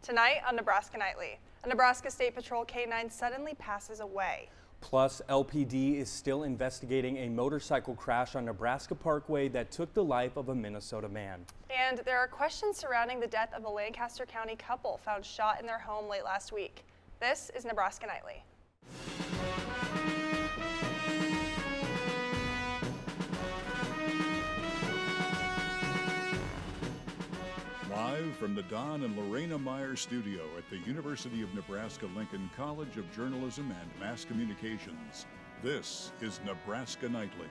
Tonight on Nebraska Nightly, a Nebraska State Patrol K-9 suddenly passes away. Plus, LPD is still investigating a motorcycle crash on Nebraska Parkway that took the life of a Minnesota man. And there are questions surrounding the death of a Lancaster County couple found shot in their home late last week. This is Nebraska Nightly. Live from the Don and Lorena Meyer studio at the University of Nebraska-Lincoln College of Journalism and Mass Communications, this is Nebraska Nightly.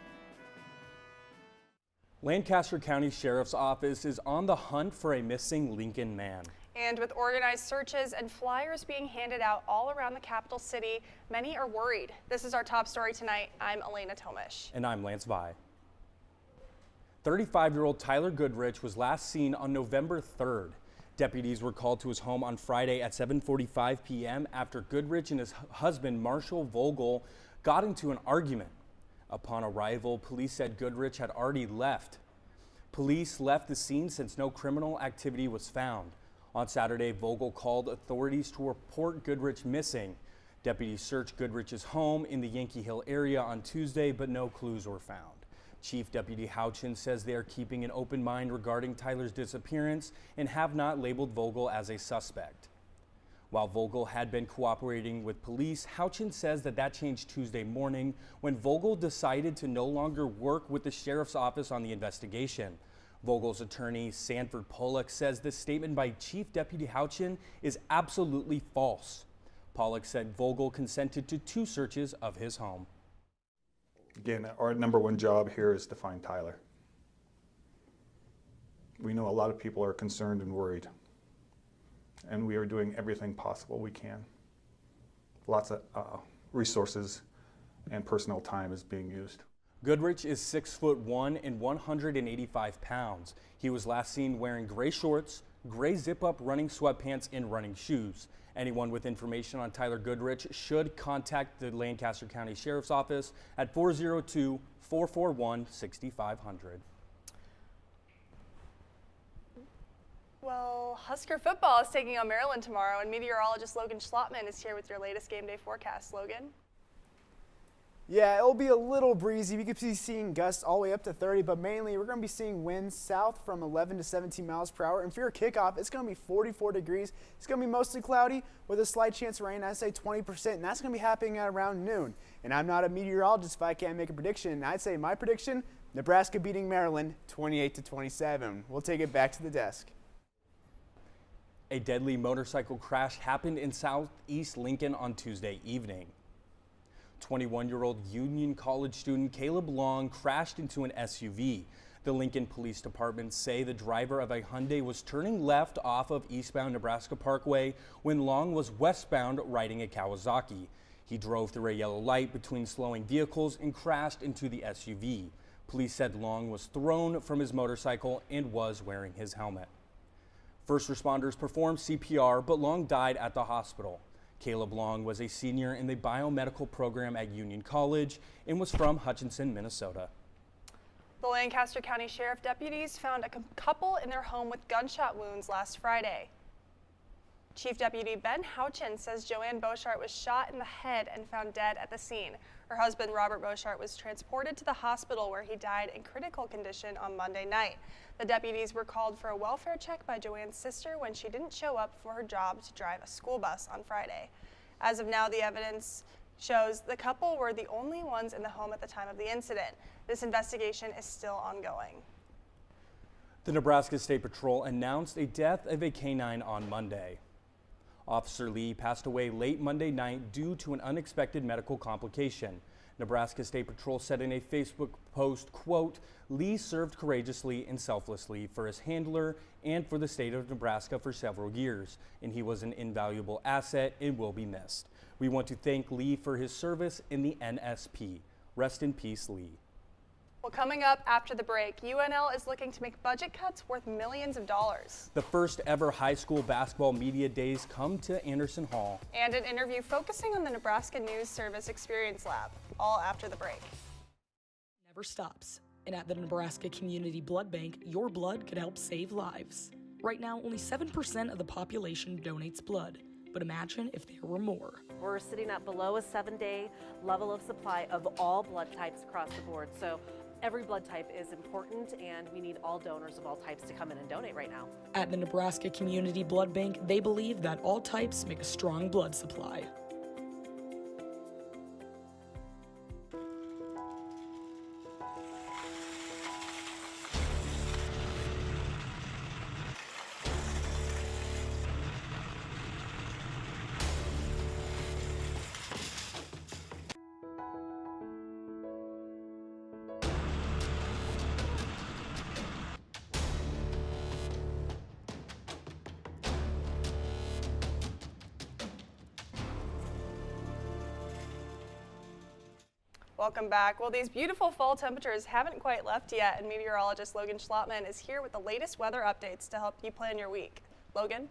Lancaster County Sheriff's Office is on the hunt for a missing Lincoln man. And with organized searches and flyers being handed out all around the capital city, many are worried. This is our top story tonight. I'm Elena Tomish. And I'm Lance Vi. 35-year-old Tyler Goodrich was last seen on November 3rd. Deputies were called to his home on Friday at 7:45 p.m. after Goodrich and his husband, Marshall Vogel, got into an argument. Upon arrival, police said Goodrich had already left. Police left the scene since no criminal activity was found. On Saturday, Vogel called authorities to report Goodrich missing. Deputies searched Goodrich's home in the Yankee Hill area on Tuesday, but no clues were found. Chief Deputy Houchin says they are keeping an open mind regarding Tyler's disappearance and have not labeled Vogel as a suspect. While Vogel had been cooperating with police, Houchin says that changed Tuesday morning when Vogel decided to no longer work with the sheriff's office on the investigation. Vogel's attorney, Sanford Pollock, says this statement by Chief Deputy Houchin is absolutely false. Pollock said Vogel consented to 2 searches of his home. Again, our number one job here is to find Tyler. We know a lot of people are concerned and worried, and we are doing everything possible we can. Lots of resources and personal time is being used. Goodrich is 6'1" and 185 pounds. He was last seen wearing gray shorts, gray zip-up running sweatpants, and running shoes. Anyone with information on Tyler Goodrich should contact the Lancaster County Sheriff's Office at 402-441-6500. Well, Husker football is taking on Maryland tomorrow, and meteorologist Logan Schlotman is here with your latest game day forecast. Logan? Yeah, it'll be a little breezy. We could be seeing gusts all the way up to 30, but mainly we're going to be seeing winds south from 11 to 17 miles per hour. And for your kickoff, it's going to be 44 degrees. It's going to be mostly cloudy with a slight chance of rain. I'd say 20%, and that's going to be happening at around noon. And I'm not a meteorologist if I can't make a prediction. I'd say my prediction, Nebraska beating Maryland 28-27. We'll take it back to the desk. A deadly motorcycle crash happened in southeast Lincoln on Tuesday evening. 21-year-old Union College student Caleb Long crashed into an SUV. The Lincoln Police Department say the driver of a Hyundai was turning left off of eastbound Nebraska Parkway when Long was westbound riding a Kawasaki. He drove through a yellow light between slowing vehicles and crashed into the SUV. Police said Long was thrown from his motorcycle and was wearing his helmet. First responders performed CPR, but Long died at the hospital. Caleb Long was a senior in the biomedical program at Union College and was from Hutchinson, Minnesota. The Lancaster County Sheriff deputies found a couple in their home with gunshot wounds last Friday. Chief Deputy Ben Houchin says Joanne Beauchart was shot in the head and found dead at the scene. Her husband, Robert Beauchart, was transported to the hospital where he died in critical condition on Monday night. The deputies were called for a welfare check by Joanne's sister when she didn't show up for her job to drive a school bus on Friday. As of now, the evidence shows the couple were the only ones in the home at the time of the incident. This investigation is still ongoing. The Nebraska State Patrol announced a death of a K-9 on Monday. Officer Lee passed away late Monday night due to an unexpected medical complication. Nebraska State Patrol said in a Facebook post, quote, "Lee served courageously and selflessly for his handler and for the state of Nebraska for several years, and he was an invaluable asset and will be missed. We want to thank Lee for his service in the NSP. Rest in peace, Lee." Well, coming up after the break, UNL is looking to make budget cuts worth millions of dollars. The first ever high school basketball media days come to Anderson Hall. And an interview focusing on the Nebraska News Service Experience Lab, all after the break. Never stops. And at the Nebraska Community Blood Bank, your blood could help save lives. Right now, only 7% of the population donates blood, but imagine if there were more. We're sitting at below a 7-day level of supply of all blood types across the board. So every blood type is important, and we need all donors of all types to come in and donate right now. At the Nebraska Community Blood Bank, they believe that all types make a strong blood supply. Welcome back. Well, these beautiful fall temperatures haven't quite left yet, and meteorologist Logan Schlotman is here with the latest weather updates to help you plan your week. Logan?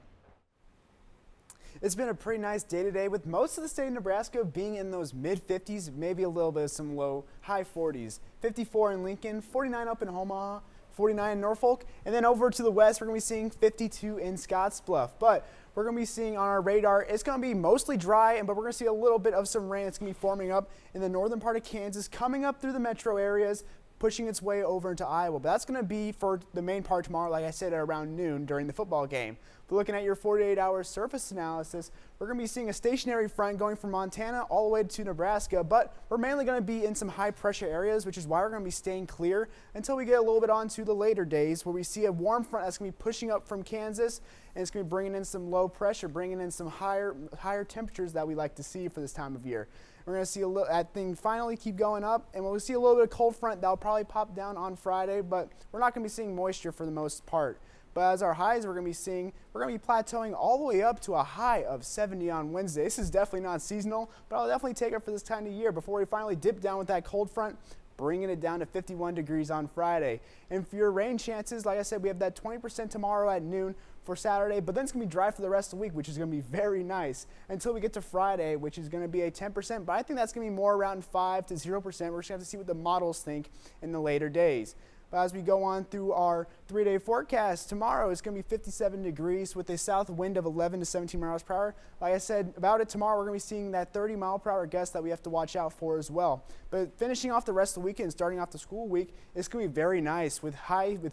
It's been a pretty nice day today, with most of the state of Nebraska being in those mid-50s, maybe a little bit of some low, high 40s. 54 in Lincoln, 49 up in Omaha, 49 in Norfolk, and then over to the west, we're going to be seeing 52 in Scottsbluff. But we're going to be seeing on our radar, it's going to be mostly dry, but we're going to see a little bit of some rain that's going to be forming up in the northern part of Kansas, coming up through the metro areas, pushing its way over into Iowa. But that's going to be for the main part tomorrow, like I said, at around noon during the football game. But looking at your 48-hour surface analysis, we're going to be seeing a stationary front going from Montana all the way to Nebraska, but we're mainly going to be in some high pressure areas, which is why we're going to be staying clear until we get a little bit onto the later days, where we see a warm front that's going to be pushing up from Kansas, and it's going to be bringing in some low pressure, bringing in some higher temperatures that we like to see for this time of year. We're going to see that thing finally keep going up, and we'll see a little bit of cold front that'll probably pop down on Friday, but we're not going to be seeing moisture for the most part. But as our highs, we're going to be plateauing all the way up to a high of 70 on Wednesday. This is definitely not seasonal, but I'll definitely take it for this time of year before we finally dip down with that cold front, bringing it down to 51 degrees on Friday. And for your rain chances, like I said, we have that 20% tomorrow at noon for Saturday, but then it's going to be dry for the rest of the week, which is going to be very nice until we get to Friday, which is going to be a 10%, but I think that's going to be more around 5 to 0%. We're just going to have to see what the models think in the later days. But as we go on through our 3-day forecast, tomorrow it's going to be 57 degrees with a south wind of 11 to 17 miles per hour. Like I said about it, tomorrow we're going to be seeing that 30 mile per hour gust that we have to watch out for as well. But finishing off the rest of the weekend, starting off the school week, it's going to be very nice with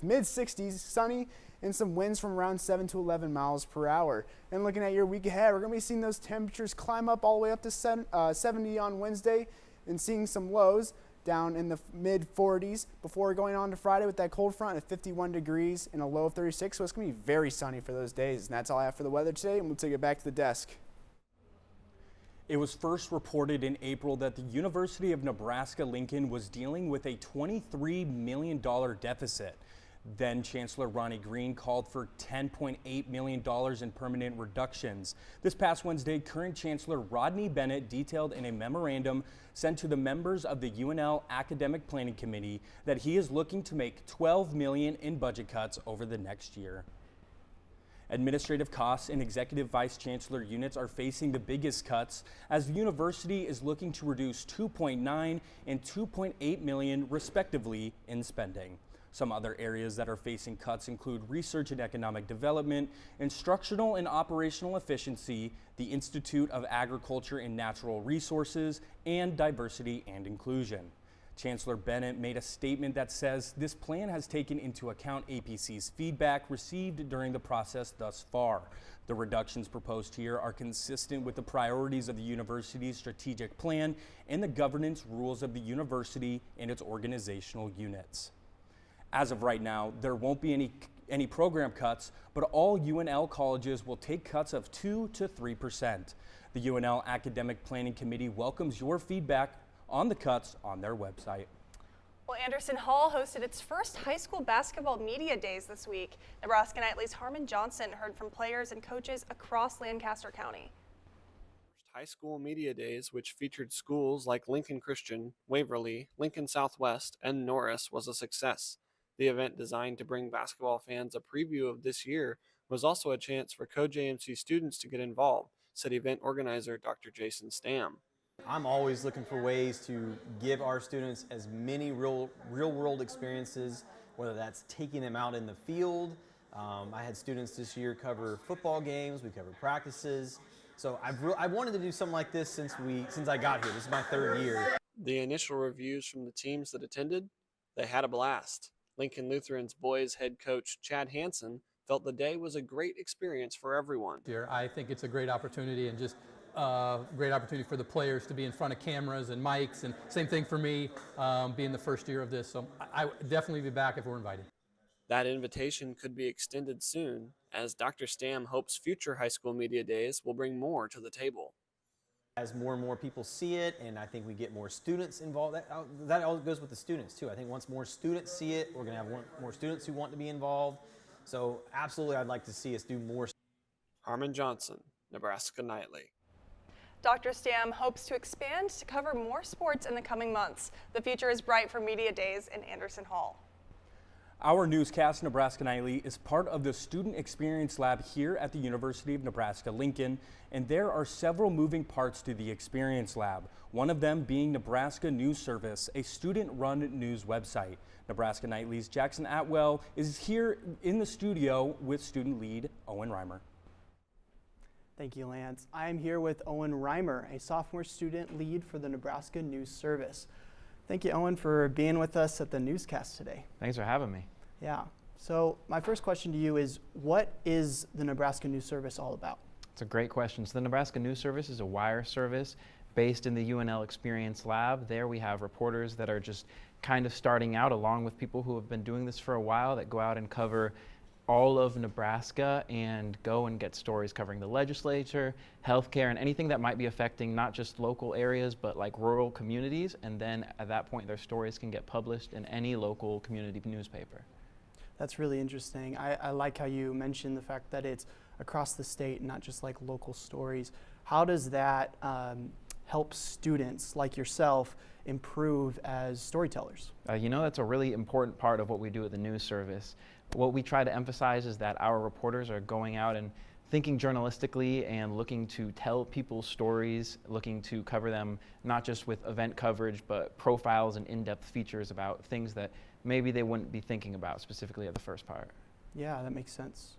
mid 60s, sunny, and some winds from around 7 to 11 miles per hour. And looking at your week ahead, we're going to be seeing those temperatures climb up all the way up to 70 on Wednesday, and seeing some lows down in the mid 40s before going on to Friday with that cold front at 51 degrees and a low of 36. So it's going to be very sunny for those days. And that's all I have for the weather today, and we'll take it back to the desk. It was first reported in April that the University of Nebraska-Lincoln was dealing with a $23 million deficit. Then Chancellor Ronnie Green called for $10.8 million in permanent reductions. This past Wednesday, current Chancellor Rodney Bennett detailed in a memorandum sent to the members of the UNL Academic Planning Committee that he is looking to make $12 million in budget cuts over the next year. Administrative costs and executive vice chancellor units are facing the biggest cuts, as the university is looking to reduce $2.9 and $2.8 million respectively in spending. Some other areas that are facing cuts include research and economic development, instructional and operational efficiency, the Institute of Agriculture and Natural Resources, and diversity and inclusion. Chancellor Bennett made a statement that says this plan has taken into account APC's feedback received during the process thus far. The reductions proposed here are consistent with the priorities of the university's strategic plan and the governance rules of the university and its organizational units. As of right now, there won't be any program cuts, but all UNL colleges will take cuts of 2 to 3%. The UNL Academic Planning Committee welcomes your feedback on the cuts on their website. Well, Anderson Hall hosted its first high school basketball media days this week. Nebraska Nightly's Harmon Johnson heard from players and coaches across Lancaster County. High school media days, which featured schools like Lincoln Christian, Waverly, Lincoln Southwest, and Norris, was a success. The event, designed to bring basketball fans a preview of this year, was also a chance for co-JMC students to get involved, said event organizer Dr. Jason Stam. I'm always looking for ways to give our students as many real-world experiences, whether that's taking them out in the field, I had students this year cover football games, we covered practices. So I wanted to do something like this since I got here. This is my 3rd year. The initial reviews from the teams that attended, they had a blast. Lincoln Lutheran's boys head coach Chad Hansen felt the day was a great experience for everyone. I think it's a great opportunity, and just great opportunity for the players to be in front of cameras and mics, and same thing for me being the first year of this. So I would definitely be back if we're invited. That invitation could be extended soon, as Dr. Stam hopes future high school media days will bring more to the table. As more and more people see it, and I think we get more students involved, that all goes with the students too. I think once more students see it, we're going to have more students who want to be involved. So absolutely, I'd like to see us do more. Harmon Johnson, Nebraska Nightly. Dr. Stam hopes to expand to cover more sports in the coming months. The future is bright for Media Days in Anderson Hall. Our newscast, Nebraska Nightly, is part of the Student Experience Lab here at the University of Nebraska-Lincoln, and there are several moving parts to the Experience Lab, one of them being Nebraska News Service, a student-run news website. Nebraska Nightly's Jackson Atwell is here in the studio with student lead Owen Reimer. Thank you, Lance. I am here with Owen Reimer, a sophomore student lead for the Nebraska News Service. Thank you, Owen, for being with us at the newscast today. Thanks for having me. Yeah. So my first question to you is, what is the Nebraska News Service all about? It's a great question. So the Nebraska News Service is a wire service based in the UNL Experience Lab. There we have reporters that are just kind of starting out, along with people who have been doing this for a while, that go out and cover all of Nebraska and go and get stories covering the legislature, healthcare, and anything that might be affecting not just local areas, but like rural communities. And then at that point, their stories can get published in any local community newspaper. That's really interesting. I like how you mentioned the fact that it's across the state, not just like local stories. How does that help students like yourself improve as storytellers? You know, that's a really important part of what we do at the news service. What we try to emphasize is that our reporters are going out and thinking journalistically and looking to tell people's stories, looking to cover them not just with event coverage, but profiles and in-depth features about things that maybe they wouldn't be thinking about specifically at the first part. Yeah, that makes sense.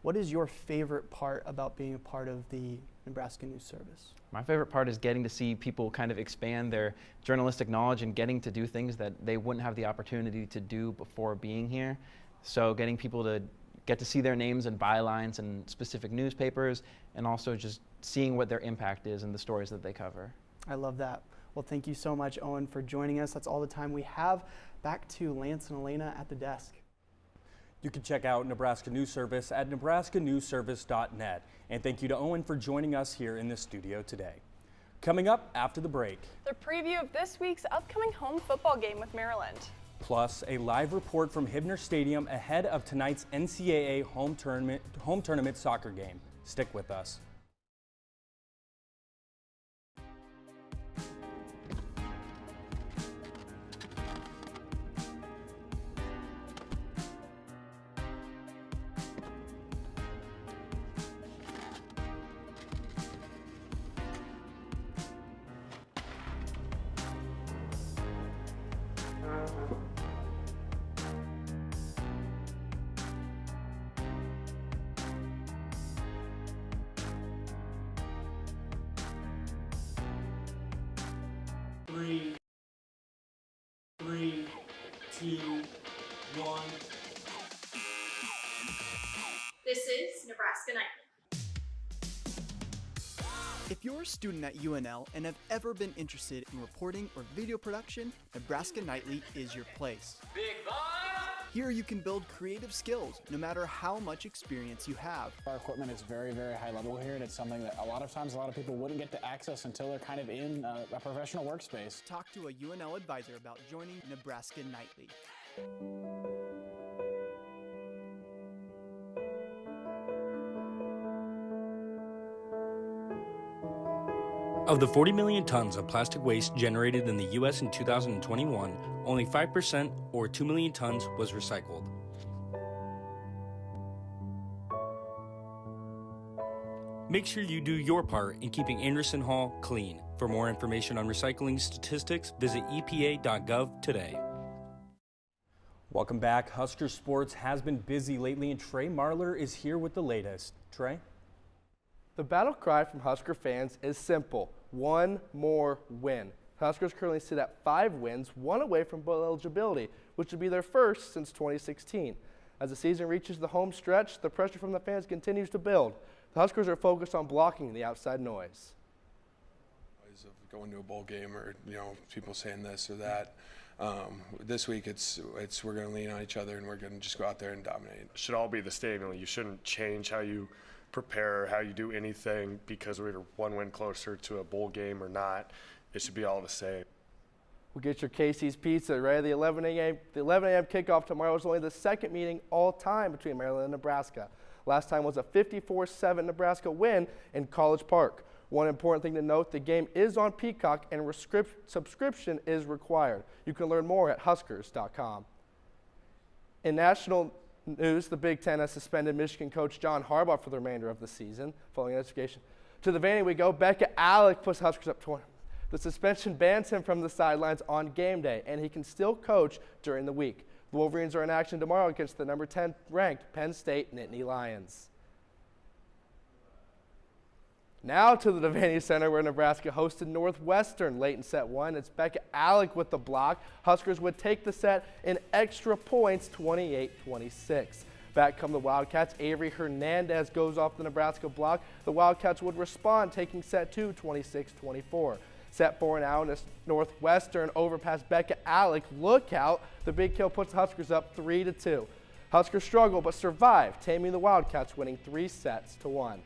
What is your favorite part about being a part of the Nebraska News Service? My favorite part is getting to see people kind of expand their journalistic knowledge and getting to do things that they wouldn't have the opportunity to do before being here. So getting people to get to see their names and bylines in specific newspapers, and also just seeing what their impact is in the stories that they cover. I love that. Well, thank you so much, Owen, for joining us. That's all the time we have. Back to Lance and Elena at the desk. You can check out Nebraska News Service at nebraskanewsservice.net. And thank you to Owen for joining us here in the studio today. Coming up after the break. The preview of this week's upcoming home football game with Maryland. Plus, a live report from Hibner Stadium ahead of tonight's NCAA home tournament soccer game. Stick with us. Three, two, one. This is Nebraska Nightly. If you're a student at UNL and have ever been interested in reporting or video production, Nebraska Nightly is your place. Big boss! Here you can build creative skills no matter how much experience you have. Our equipment is very, very high level here, and it's something that a lot of times a lot of people wouldn't get to access until they're kind of in a professional workspace. Talk to a UNL advisor about joining Nebraska Nightly. Of the 40 million tons of plastic waste generated in the U.S. in 2021, only 5%, or 2 million tons, was recycled. Make sure you do your part in keeping Anderson Hall clean. For more information on recycling statistics, visit epa.gov today. Welcome back. Husker sports has been busy lately, and Trey Marler is here with the latest. Trey? The battle cry from Husker fans is simple: one more win. Huskers currently sit at 5 wins, 1 away from bowl eligibility, which would be their first since 2016. As the season reaches the home stretch, the pressure from the fans continues to build. The Huskers are focused on blocking the outside noise. Of going to a bowl game, or people saying this or that. This week it's we're going to lean on each other, and we're going to just go out there and dominate. It should all be the same. You shouldn't change how you prepare, how you do anything because we're 1 win closer to a bowl game or not. It should be all the same. We'll get your Casey's Pizza ready. The 11 a.m. kickoff tomorrow is only the second meeting all time between Maryland and Nebraska. Last time was a 54-7 Nebraska win in College Park. One important thing to note, the game is on Peacock and subscription is required. You can learn more at Huskers.com. In national news, the Big Ten has suspended Michigan coach John Harbaugh for the remainder of the season. Following investigation. To the Vandy we go. Becca Alec puts Huskers up 20. The suspension bans him from the sidelines on game day, and he can still coach during the week. The Wolverines are in action tomorrow against the number 10 ranked Penn State Nittany Lions. Now to the Devaney Center, where Nebraska hosted Northwestern late in set 1. It's Becca Alec with the block. Huskers would take the set in extra points, 28-26. Back come the Wildcats. Avery Hernandez goes off the Nebraska block. The Wildcats would respond, taking set 2, 26-24. Set 4 now, and Northwestern overpass Becca Alec. Look out. The big kill puts the Huskers up 3-2. Huskers struggle but survive, taming the Wildcats, winning 3-1.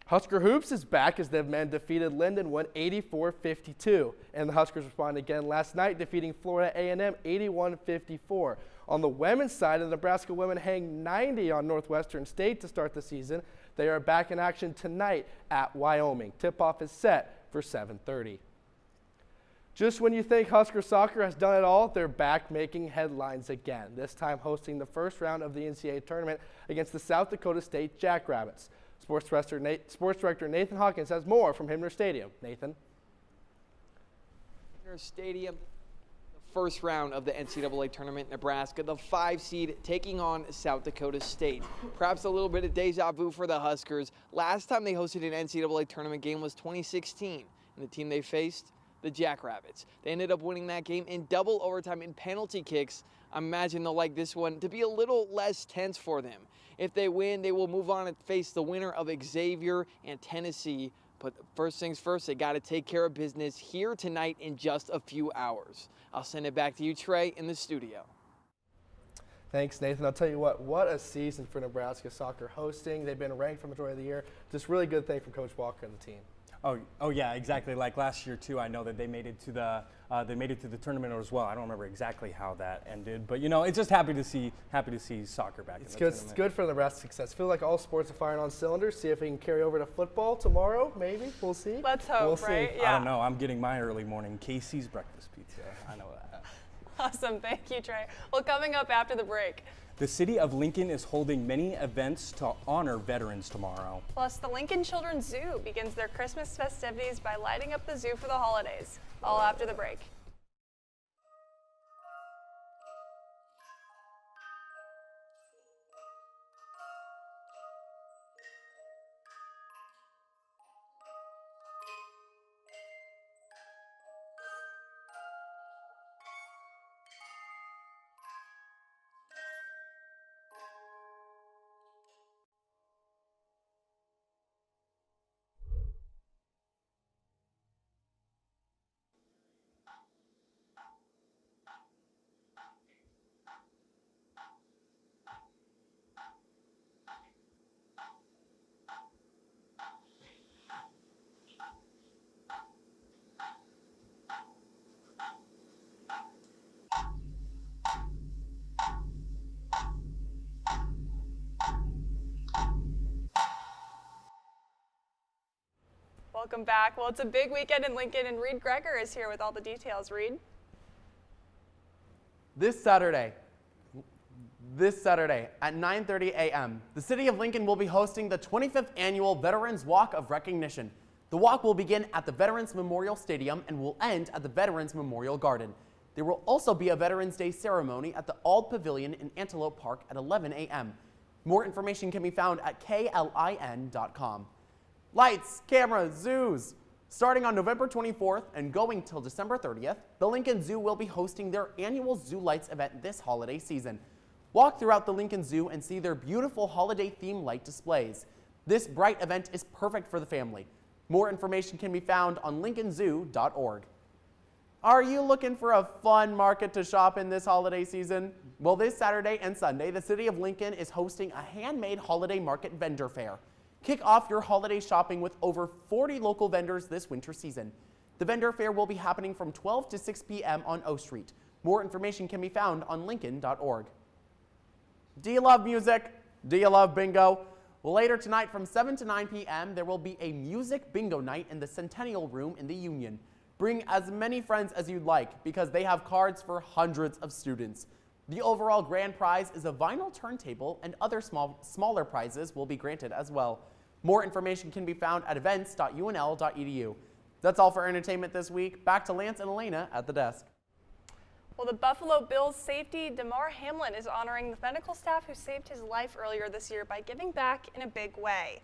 Husker Hoops is back as the men defeated Lindenwood 84-52. And the Huskers responded again last night, defeating Florida A&M 81-54. On the women's side, the Nebraska women hang 90 on Northwestern State to start the season. They are back in action tonight at Wyoming. Tip-off is set for 7:30. Just when you think Husker soccer has done it all, they're back making headlines again, this time hosting the first round of the NCAA tournament against the South Dakota State Jackrabbits. Sports Director Nathan Hawkins has more from Himmler Stadium. Nathan? Himmler Stadium, the first round of the NCAA tournament, Nebraska, the 5 seed taking on South Dakota State. Perhaps a little bit of deja vu for the Huskers. Last time they hosted an NCAA tournament game was 2016, and the team they faced, the Jackrabbits. They ended up winning that game in double overtime in penalty kicks. I imagine they'll like this one to be a little less tense for them. If they win, they will move on and face the winner of Xavier and Tennessee. But first things first, they got to take care of business here tonight in just a few hours. I'll send it back to you, Trey, in the studio. Thanks, Nathan. I'll tell you what a season for Nebraska soccer hosting. They've been ranked for majority of the year. Just really good thing from Coach Walker and the team. Oh yeah, exactly. Like last year too, I know that they made it to the tournament as well. I don't remember exactly how that ended, but it's just happy to see soccer back. It's good. It's good for Nebraska's success. I feel like all sports are firing on cylinders. See if we can carry over to football tomorrow. Maybe we'll see. Let's hope, right? Yeah. I don't know. I'm getting my early morning Casey's breakfast pizza. I know that. Awesome. Thank you, Trey. Well, coming up after the break. The city of Lincoln is holding many events to honor veterans tomorrow. Plus, the Lincoln Children's Zoo begins their Christmas festivities by lighting up the zoo for the holidays. All after the break. Welcome back. Well, it's a big weekend in Lincoln, and Reed Greger is here with all the details. Reed? This Saturday at 9:30 a.m., the City of Lincoln will be hosting the 25th Annual Veterans Walk of Recognition. The walk will begin at the Veterans Memorial Stadium and will end at the Veterans Memorial Garden. There will also be a Veterans Day ceremony at the Auld Pavilion in Antelope Park at 11 a.m. More information can be found at klin.com. Lights, cameras, zoos. Starting on November 24th and going till December 30th, the Lincoln Zoo will be hosting their annual Zoo Lights event this holiday season. Walk throughout the Lincoln Zoo and see their beautiful holiday-themed light displays. This bright event is perfect for the family. More information can be found on lincolnzoo.org. Are you looking for a fun market to shop in this holiday season? Well, this Saturday and Sunday, the City of Lincoln is hosting a handmade holiday market vendor fair. Kick off your holiday shopping with over 40 local vendors this winter season. The vendor fair will be happening from 12 to 6 p.m. on O Street. More information can be found on lincoln.org. Do you love music? Do you love bingo? Well, later tonight from 7 to 9 p.m., there will be a music bingo night in the Centennial Room in the Union. Bring as many friends as you'd like because they have cards for hundreds of students. The overall grand prize is a vinyl turntable, and other smaller prizes will be granted as well. More information can be found at events.unl.edu. That's all for entertainment this week. Back to Lance and Elena at the desk. Well, the Buffalo Bills safety Damar Hamlin is honoring the medical staff who saved his life earlier this year by giving back in a big way.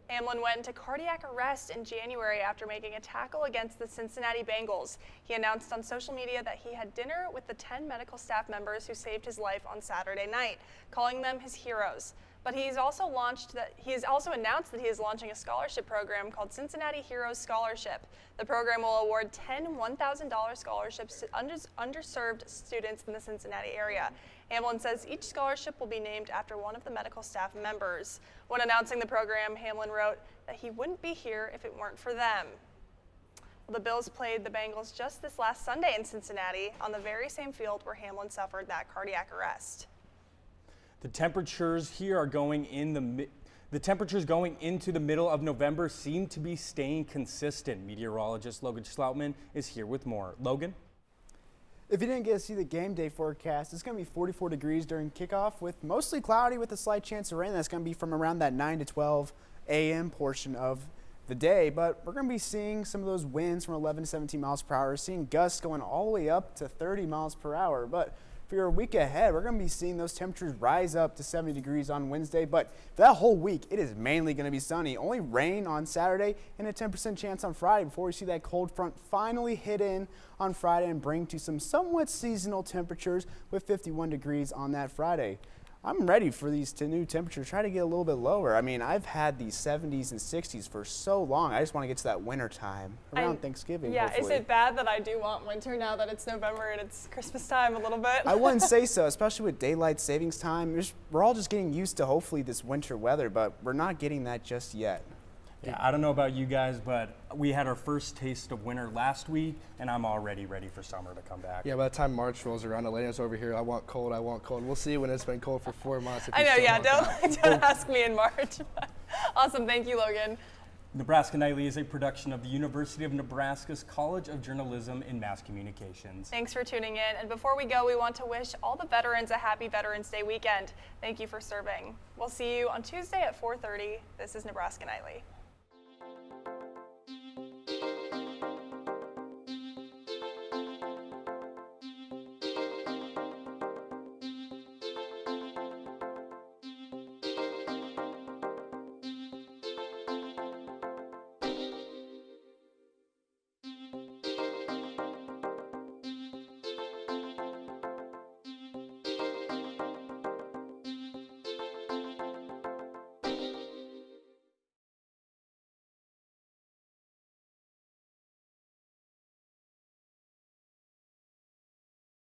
Hamlin went into cardiac arrest in January after making a tackle against the Cincinnati Bengals. He announced on social media that he had dinner with the 10 medical staff members who saved his life on Saturday night, calling them his heroes. But he has also announced that he is launching a scholarship program called Cincinnati Heroes Scholarship. The program will award 10 $1,000 scholarships to underserved students in the Cincinnati area. Hamlin says each scholarship will be named after one of the medical staff members. When announcing the program, Hamlin wrote that he wouldn't be here if it weren't for them. Well, the Bills played the Bengals just this last Sunday in Cincinnati on the very same field where Hamlin suffered that cardiac arrest. The temperatures here are going into the middle of November seem to be staying consistent. Meteorologist Logan Sloutman is here with more. Logan? If you didn't get to see the game day forecast, it's going to be 44 degrees during kickoff with mostly cloudy with a slight chance of rain. That's going to be from around that 9 to 12 a.m. portion of the day. But we're going to be seeing some of those winds from 11 to 17 miles per hour, seeing gusts going all the way up to 30 miles per hour. But for your week ahead, we're going to be seeing those temperatures rise up to 70 degrees on Wednesday. But for that whole week, it is mainly going to be sunny. Only rain on Saturday and a 10% chance on Friday before we see that cold front finally hit in on Friday and bring to some somewhat seasonal temperatures with 51 degrees on that Friday. I'm ready for these new temperatures. Try to get a little bit lower. I mean, I've had these 70s and 60s for so long. I just want to get to that winter time around Thanksgiving. Yeah, hopefully. Is it bad that I do want winter now that it's November and it's Christmas time a little bit? I wouldn't say so, especially with daylight savings time. We're all just getting used to hopefully this winter weather, but we're not getting that just yet. Yeah, I don't know about you guys, but we had our first taste of winter last week, and I'm already ready for summer to come back. Yeah, by the time March rolls around, Elena's over here, I want cold, I want cold. We'll see when it's been cold for 4 months. I know, yeah, don't ask me in March. Awesome, thank you, Logan. Nebraska Nightly is a production of the University of Nebraska's College of Journalism and Mass Communications. Thanks for tuning in. And before we go, we want to wish all the veterans a happy Veterans Day weekend. Thank you for serving. We'll see you on Tuesday at 4:30. This is Nebraska Nightly.